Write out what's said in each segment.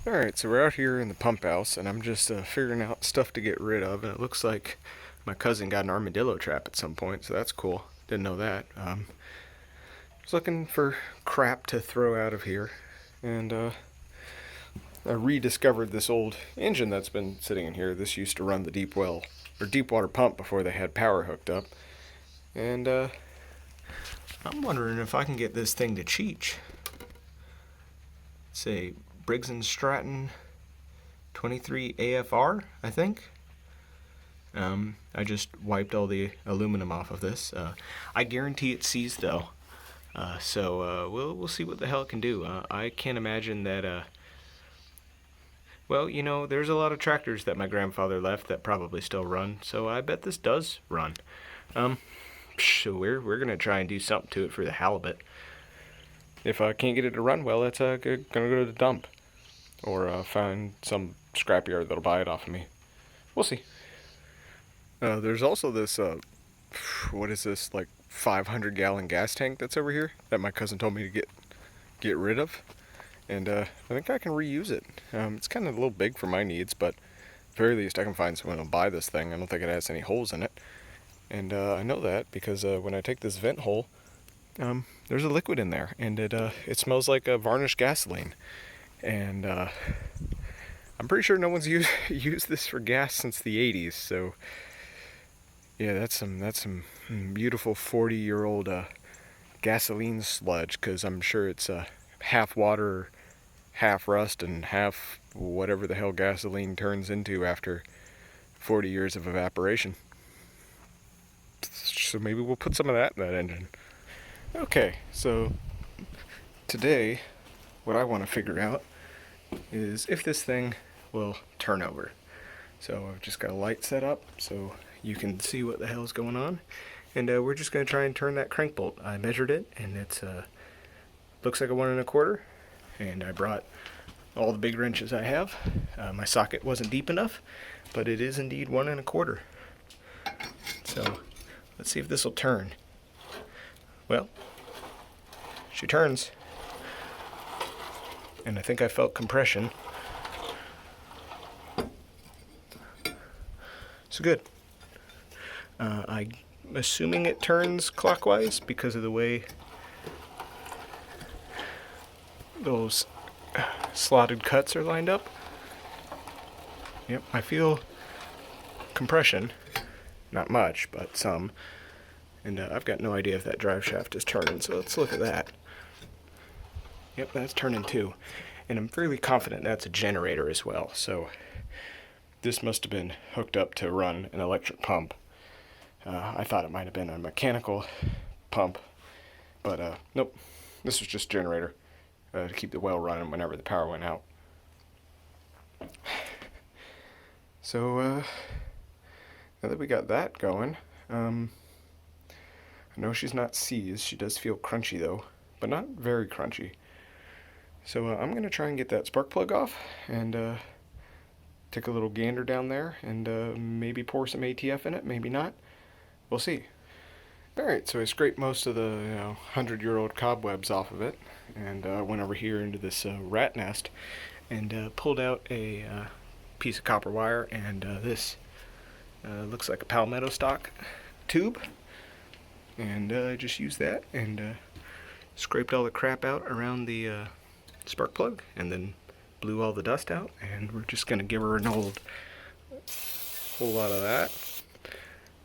Alright, so we're out here in the pump house, and I'm just figuring out stuff to get rid of, and it looks like my cousin got an armadillo trap at some point, so that's cool. Didn't know that. Just looking for crap to throw out of here, and I rediscovered this old engine that's been sitting in here. This used to run the deep well, or deep water pump before they had power hooked up, and I'm wondering if I can get this thing to cheech. Say Briggs and Stratton 23A-FB, I think. I just wiped all the aluminum off of this. I guarantee it seized though, so we'll see what the hell it can do. I can't imagine that. Well, you know, there's a lot of tractors that my grandfather left that probably still run, so I bet this does run. So we're gonna try and do something to it for the halibut. If I can't get it to run well, it's gonna go to the dump. Or find some scrapyard that'll buy it off of me. We'll see. There's also this, what is this, like 500-gallon gas tank that's over here that my cousin told me to get rid of. And I think I can reuse it. It's kind of a little big for my needs, but at the very least I can find someone who'll buy this thing. I don't think it has any holes in it. And I know that because when I take this vent hole, there's a liquid in there, and it smells like varnished gasoline. And I'm pretty sure no one's used this for gas since the 80s. So yeah, that's some beautiful 40-year-old gasoline sludge, because I'm sure it's half water, half rust, and half whatever the hell gasoline turns into after 40 years of evaporation. So maybe we'll put some of that in that engine. Okay, so today what I want to figure out is if this thing will turn over. So I've just got a light set up so you can see what the hell is going on, and we're just going to try and turn that crank bolt. I measured it, and it's looks like a 1 1/4, and I brought all the big wrenches I have. My socket wasn't deep enough, but it is indeed 1 1/4. So let's see if this will turn. Well, she turns. And I think I felt compression. So good. I'm assuming it turns clockwise because of the way those slotted cuts are lined up. Yep, I feel compression. Not much, but some. And I've got no idea if that drive shaft is turning, so let's look at that. Yep, that's turning too. And I'm fairly confident that's a generator as well. So this must have been hooked up to run an electric pump. I thought it might have been a mechanical pump, but nope. This was just a generator to keep the well running whenever the power went out. So now that we got that going, I know she's not seized. She does feel crunchy though, but not very crunchy. So I'm going to try and get that spark plug off and take a little gander down there and maybe pour some ATF in it, maybe not. We'll see. Alright, so I scraped most of the 100-year-old cobwebs off of it and went over here into this rat nest and pulled out a piece of copper wire and this looks like a palmetto stock tube. And I just used that and scraped all the crap out around the spark plug and then blew all the dust out, and we're just going to give her an whole lot of that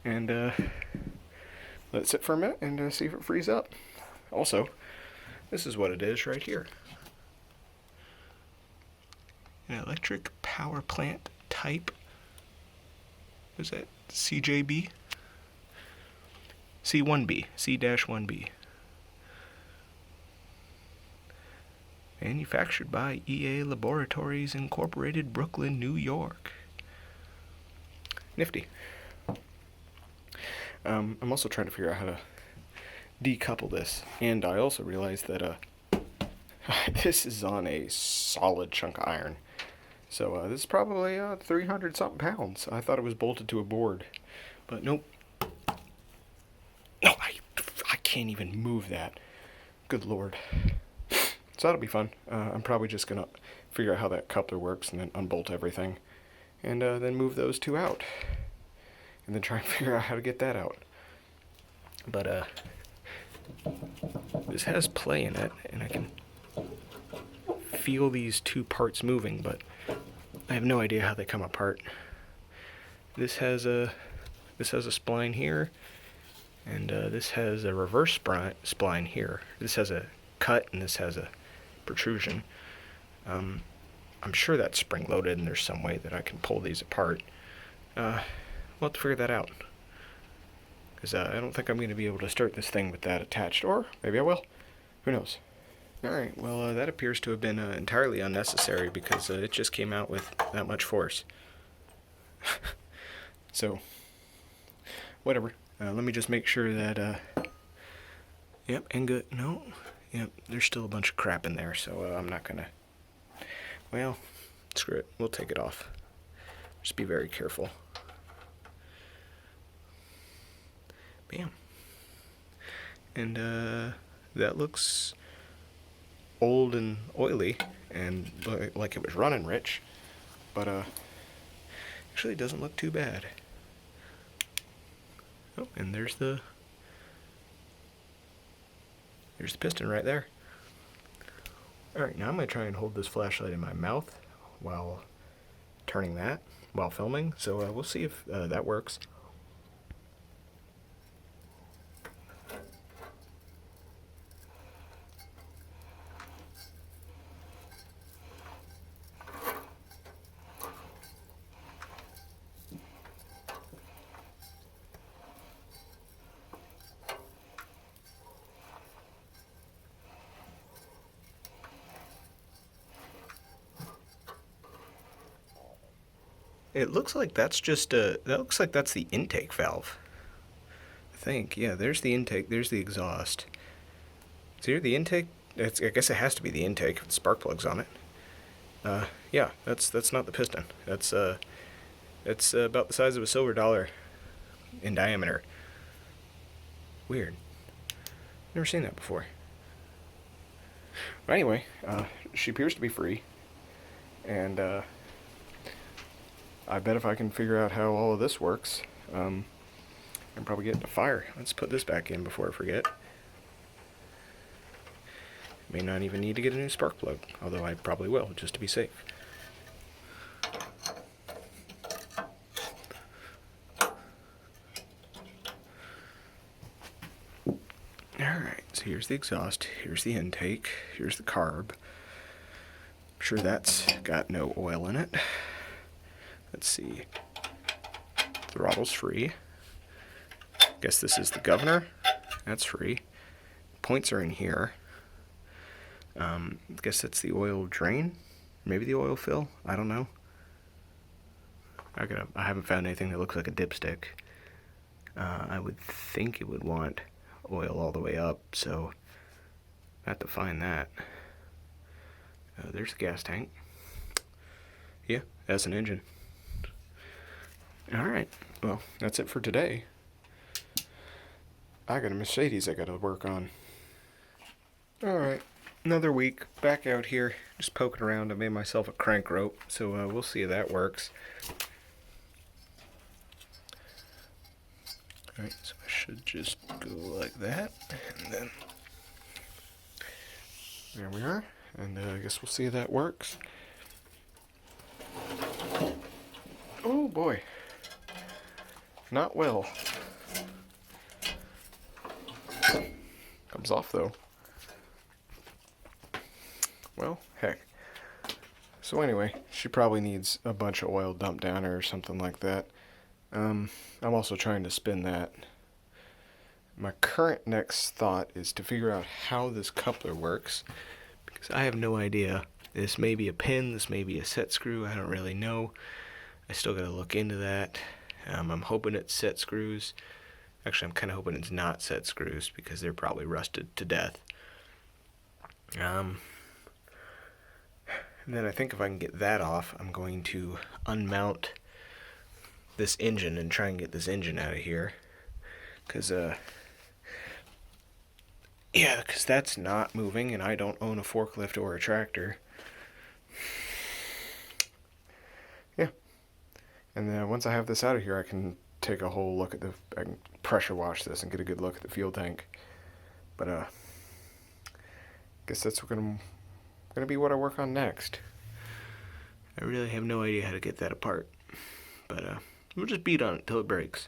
and let it sit for a minute and see if it frees up. Also, this is what it is right here. An electric power plant type. What is that? CJB? C1B. C-1B. Manufactured by EA Laboratories Incorporated, Brooklyn, New York. Nifty. I'm also trying to figure out how to decouple this, and I also realized that this is on a solid chunk of iron. So this is probably 300 something pounds. I thought it was bolted to a board, but nope. No, I can't even move that. Good lord. So that'll be fun. I'm probably just going to figure out how that coupler works and then unbolt everything. And then move those two out. And then try and figure out how to get that out. But this has play in it, and I can feel these two parts moving, but I have no idea how they come apart. This has a spline here, and this has a reverse spline here. This has a cut, and this has a protrusion. I'm sure that's spring-loaded, and there's some way that I can pull these apart. We'll have to figure that out. Because I don't think I'm going to be able to start this thing with that attached. Or maybe I will. Who knows? Alright, well, that appears to have been entirely unnecessary because it just came out with that much force. So, whatever. Let me just make sure that, yep, and good. No, yep, there's still a bunch of crap in there, so I'm not going to, well, screw it. We'll take it off. Just be very careful. Bam. And that looks old and oily and like it was running rich, but actually doesn't look too bad. Oh, and there's the piston right there. Alright, now I'm going to try and hold this flashlight in my mouth while turning that while filming, so we'll see if that works. It looks like that's just that looks like that's the intake valve. I think, yeah, there's the intake, there's the exhaust. Is here the intake? I guess it has to be the intake if the spark plug's on it. Yeah, that's not the piston. That's about the size of a silver dollar in diameter. Weird. Never seen that before. But anyway, she appears to be free, and I bet if I can figure out how all of this works, I'm probably getting a fire. Let's put this back in before I forget. May not even need to get a new spark plug, although I probably will, just to be safe. Alright, so here's the exhaust, here's the intake, here's the carb. I'm sure that's got no oil in it. Let's see. Throttle's free. Guess this is the governor. That's free. Points are in here. Guess that's the oil drain. Maybe the oil fill. I don't know. I haven't found anything that looks like a dipstick. I would think it would want oil all the way up, so I have to find that. There's the gas tank. Yeah, that's an engine. Alright, well, that's it for today. I got a Mercedes I gotta work on. Alright, another week, back out here, just poking around. I made myself a crank rope, so we'll see if that works. Alright, so I should just go like that, and then there we are, and I guess we'll see if that works. Oh boy. Not well. Comes off though. Well, heck. So anyway, she probably needs a bunch of oil dumped down her or something like that. I'm also trying to spin that. My current next thought is to figure out how this coupler works, because I have no idea. This may be a pin, this may be a set screw, I don't really know. I still gotta look into that. I'm hoping it's set screws. Actually, I'm kind of hoping it's not set screws because they're probably rusted to death. And then I think if I can get that off, I'm going to unmount this engine and try and get this engine out of here. Because Yeah, because that's not moving, and I don't own a forklift or a tractor. Yeah. And then once I have this out of here, I can take a whole look at I can pressure wash this and get a good look at the fuel tank. But guess that's gonna be what I work on next. I really have no idea how to get that apart, but we'll just beat on it till it breaks.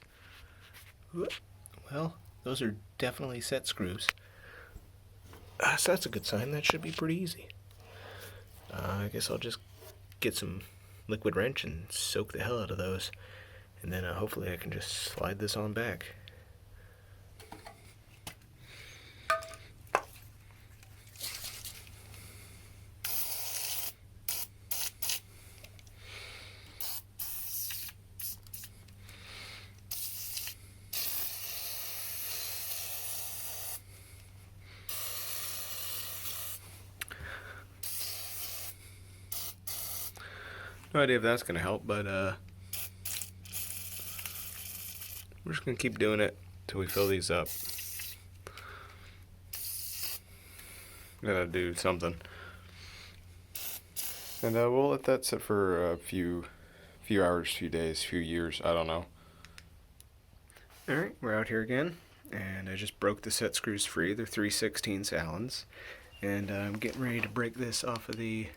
Well, those are definitely set screws. So that's a good sign. That should be pretty easy. I guess I'll just get some liquid wrench and soak the hell out of those, and then hopefully I can just slide this on back. No idea if that's going to help, but we're just going to keep doing it till we fill these up. Gotta do something. And we'll let that sit for a few hours, few days, few years, I don't know. Alright, we're out here again, and I just broke the set screws free. They're 3/16 Allens, and I'm getting ready to break this off of the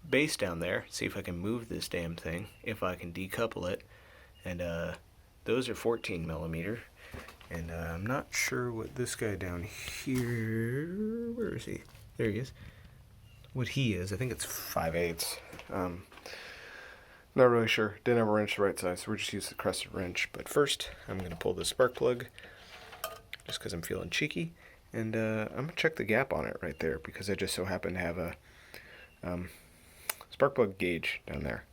base down there, see if I can move this damn thing, if I can decouple it. And those are 14 millimeter, and I'm not sure what this guy down here, where is he? There he is. What he is, I think it's 5/8. Not really sure. Didn't have a wrench the right size, so we're just using the crescent wrench. But first, I'm going to pull the spark plug, just because I'm feeling cheeky. And I'm going to check the gap on it right there, because I just so happen to have a spark plug gauge down there.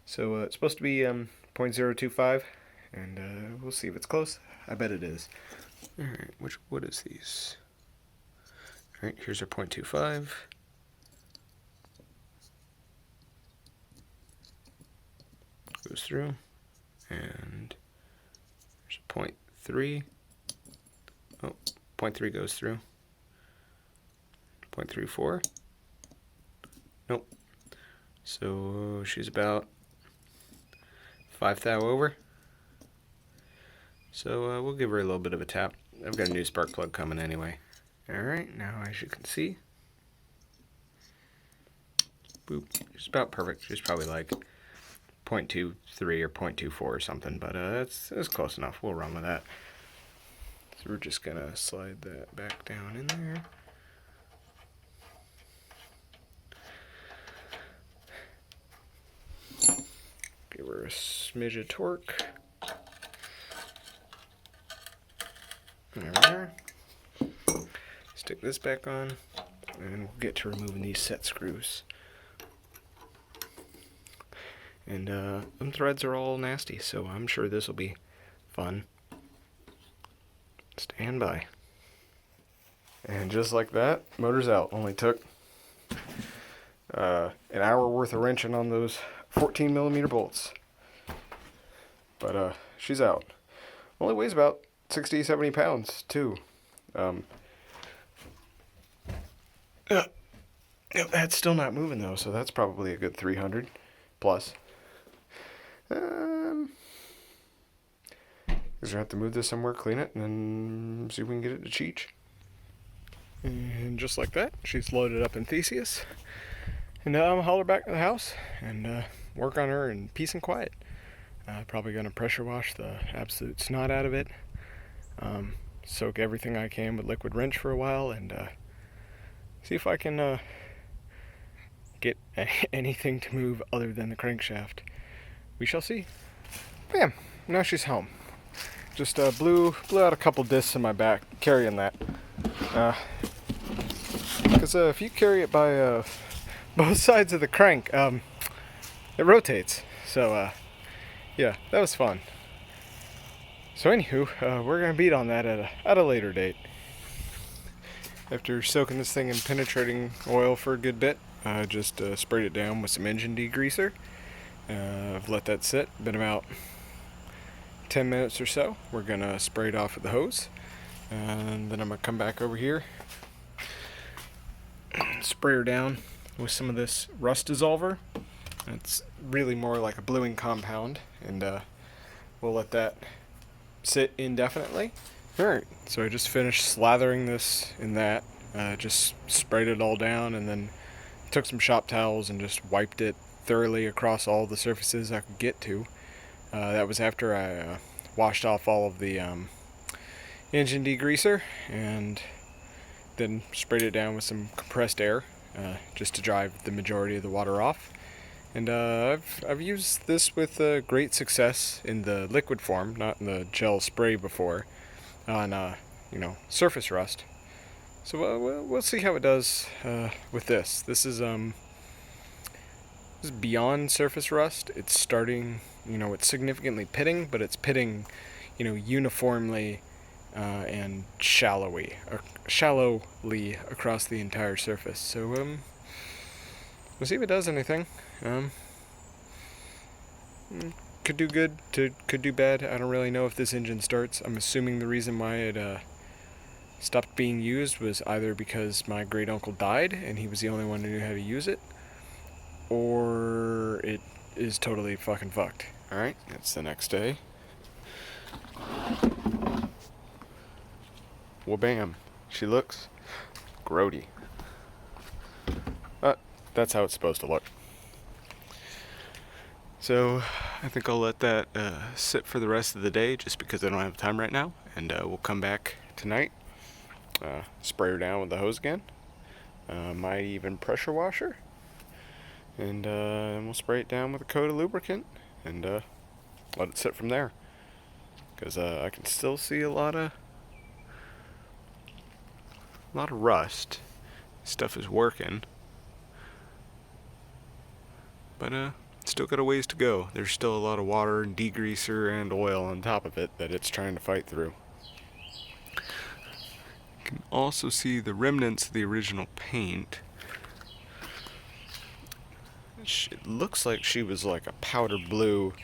So it's supposed to be 0.025, and we'll see if it's close. I bet it is. Alright, what is these? Alright, here's our 0.25. Goes through, and there's a 0.3. Oh, 0.3 goes through. 0.34. Nope. So she's about 5 thou over. So we'll give her a little bit of a tap. I've got a new spark plug coming anyway. Alright, now as you can see, boop, it's about perfect. She's probably like 0.23 or 0.24 or something, but that's close enough. We'll run with that. So we're just gonna slide that back down in there. Give her a smidge of torque. There we are. Stick this back on, and we'll get to removing these set screws. And them threads are all nasty, so I'm sure this will be fun. Stand by. And just like that, motor's out. Only took an hour worth of wrenching on those 14 millimeter bolts. But she's out. Only weighs about 60, 70 pounds, too. That's still not moving, though, so that's probably a good 300 plus. Because we have to move this somewhere, clean it, and then see if we can get it to Cheech. And just like that, she's loaded up in Theseus. And now I'm going to haul her back to the house and work on her in peace and quiet. Probably going to pressure wash the absolute snot out of it. Soak everything I can with liquid wrench for a while, and see if I can get anything to move other than the crankshaft. We shall see. Bam! Now she's home. Just blew out a couple discs in my back carrying that. Because if you carry it by both sides of the crank, it rotates. So yeah, that was fun. So anywho, we're gonna beat on that at a later date. After soaking this thing in penetrating oil for a good bit, I just sprayed it down with some engine degreaser. I've let that sit. Been about 10 minutes or so. We're gonna spray it off with the hose, And then I'm going to come back over here, spray her down with some of this rust dissolver. It's really more like a bluing compound, and we'll let that sit indefinitely. Alright, so I just finished slathering this in that. Just sprayed it all down, and then took some shop towels and just wiped it thoroughly across all the surfaces I could get to. That was after I washed off all of the engine degreaser, and then sprayed it down with some compressed air just to drive the majority of the water off. And I've used this with great success in the liquid form, not in the gel spray before, on surface rust. So we'll see how it does with this. This is beyond surface rust. It's starting, it's significantly pitting, but it's pitting, uniformly and shallowly across the entire surface. So we'll see if it does anything. Could do good, could do bad. I don't really know if this engine starts. I'm assuming the reason why it stopped being used was either because my great uncle died and he was the only one who knew how to use it, or it is totally fucking fucked. Alright, it's the next day. Well, bam. She looks grody. But that's how it's supposed to look. So I think I'll let that sit for the rest of the day, just because I don't have time right now, and we'll come back tonight, spray her down with the hose again, might even pressure wash her, and we'll spray it down with a coat of lubricant, and let it sit from there, because I can still see a lot of rust. Stuff is working, but still got a ways to go. There's still a lot of water and degreaser and oil on top of it that it's trying to fight through. You can also see the remnants of the original paint. It looks like she was like a powder blue,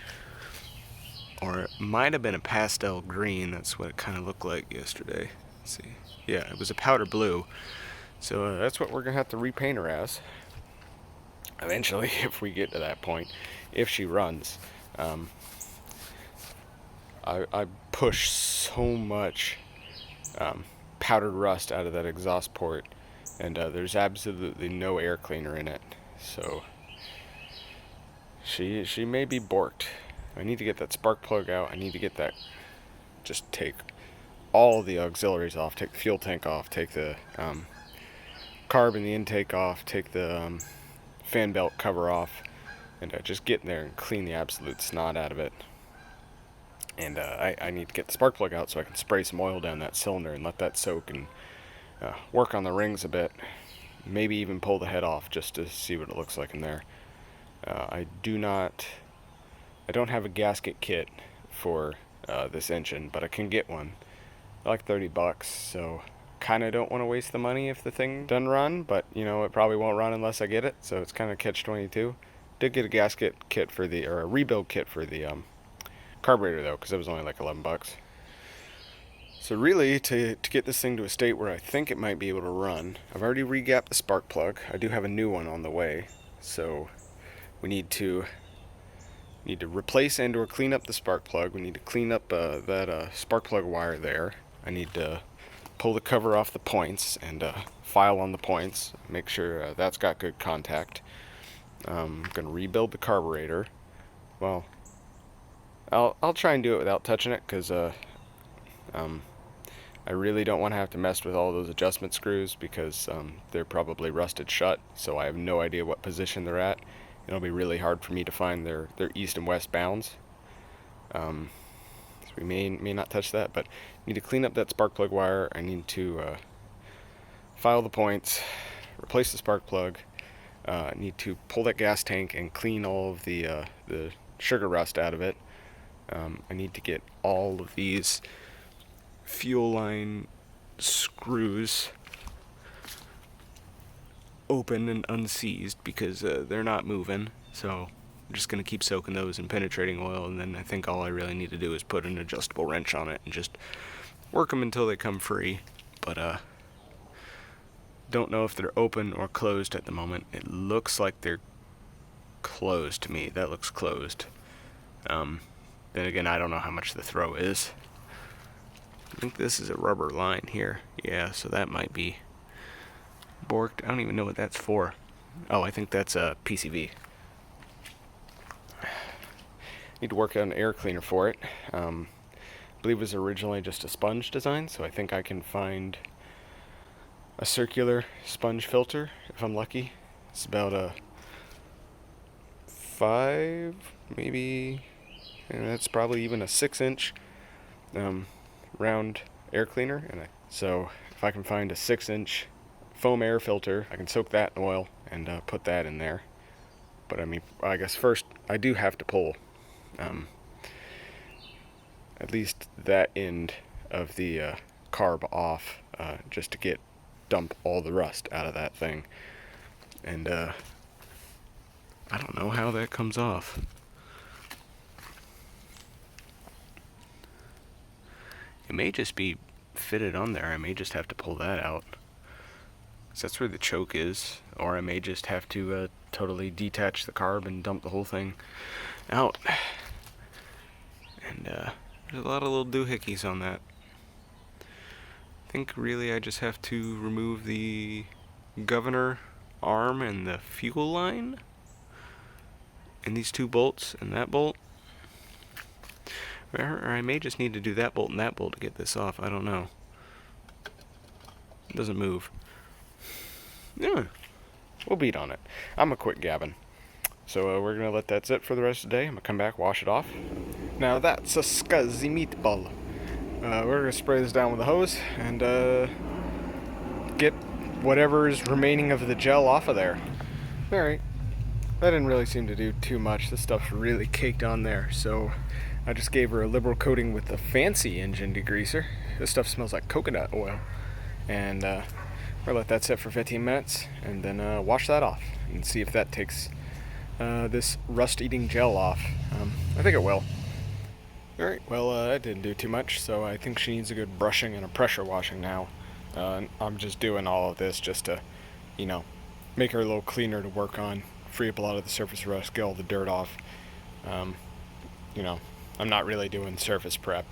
or it might have been a pastel green. That's what it kind of looked like yesterday. Let's see. Yeah, it was a powder blue. So that's what we're going to have to repaint her as eventually, if we get to that point, if she runs. I push so much powdered rust out of that exhaust port, and there's absolutely no air cleaner in it, so she may be borked. I need to get that spark plug out. I need to get that, just take all the auxiliaries off, take the fuel tank off, take the carb in the intake off, take the fan belt cover off, and just get in there and clean the absolute snot out of it. And I need to get the spark plug out so I can spray some oil down that cylinder and let that soak, and work on the rings a bit, maybe even pull the head off just to see what it looks like in there. I don't have a gasket kit for this engine, but I can get one. I like $30, so kind of don't want to waste the money if the thing doesn't run, but it probably won't run unless I get it, so it's kind of catch-22. Did get a gasket kit or a rebuild kit for the carburetor though, because it was only like $11. So really, to get this thing to a state where I think it might be able to run, I've already regapped the spark plug. I do have a new one on the way, so we need to replace and or clean up the spark plug. We need to clean up that spark plug wire there. I need to pull the cover off the points and file on the points, make sure that's got good contact. I'm going to rebuild the carburetor. Well, I'll try and do it without touching it, because I really don't want to have to mess with all those adjustment screws, because they're probably rusted shut, so I have no idea what position they're at. It'll be really hard for me to find their east and west bounds. So we may not touch that, but I need to clean up that spark plug wire. I need to file the points, replace the spark plug. I need to pull that gas tank and clean all of the sugar rust out of it. I need to get all of these fuel line screws open and unseized, because they're not moving, so I'm just going to keep soaking those in penetrating oil, and then I think all I really need to do is put an adjustable wrench on it and just work them until they come free, but don't know if they're open or closed at the moment. It looks like they're closed to me. That looks closed. Then again, I don't know how much the throw is. I think this is a rubber line here. Yeah, so that might be borked. I don't even know what that's for. Oh, I think that's a PCV. Need to work out an air cleaner for it. I believe it was originally just a sponge design, so I think I can find a circular sponge filter if I'm lucky. It's about a 5, maybe, and that's probably even a 6-inch round air cleaner. So if I can find a 6-inch foam air filter, I can soak that in oil and put that in there. But I mean, I guess first I do have to pull at least that end of the carb off, just to dump all the rust out of that thing. And I don't know how that comes off. It may just be fitted on there. I may just have to pull that out, 'cause that's where the choke is. Or I may just have to totally detach the carb and dump the whole thing out. And there's a lot of little doohickeys on that. I think really I just have to remove the governor arm and the fuel line, and these 2 bolts and that bolt. Or I may just need to do that bolt and that bolt to get this off. I don't know. It doesn't move. Yeah, we'll beat on it. I'm gonna quit gabbing. So we're gonna let that sit for the rest of the day. I'm gonna come back, wash it off. Now that's a scuzzy meatball. We're gonna spray this down with a hose and get whatever is remaining of the gel off of there. Alright, that didn't really seem to do too much. This stuff's really caked on there, so I just gave her a liberal coating with the fancy engine degreaser. This stuff smells like coconut oil. And we're gonna let that sit for 15 minutes and then wash that off and see if that takes this rust-eating gel off. I think it will. Alright, well, that didn't do too much, so I think she needs a good brushing and a pressure washing now. I'm just doing all of this just to, make her a little cleaner to work on, free up a lot of the surface rust, get all the dirt off. I'm not really doing surface prep.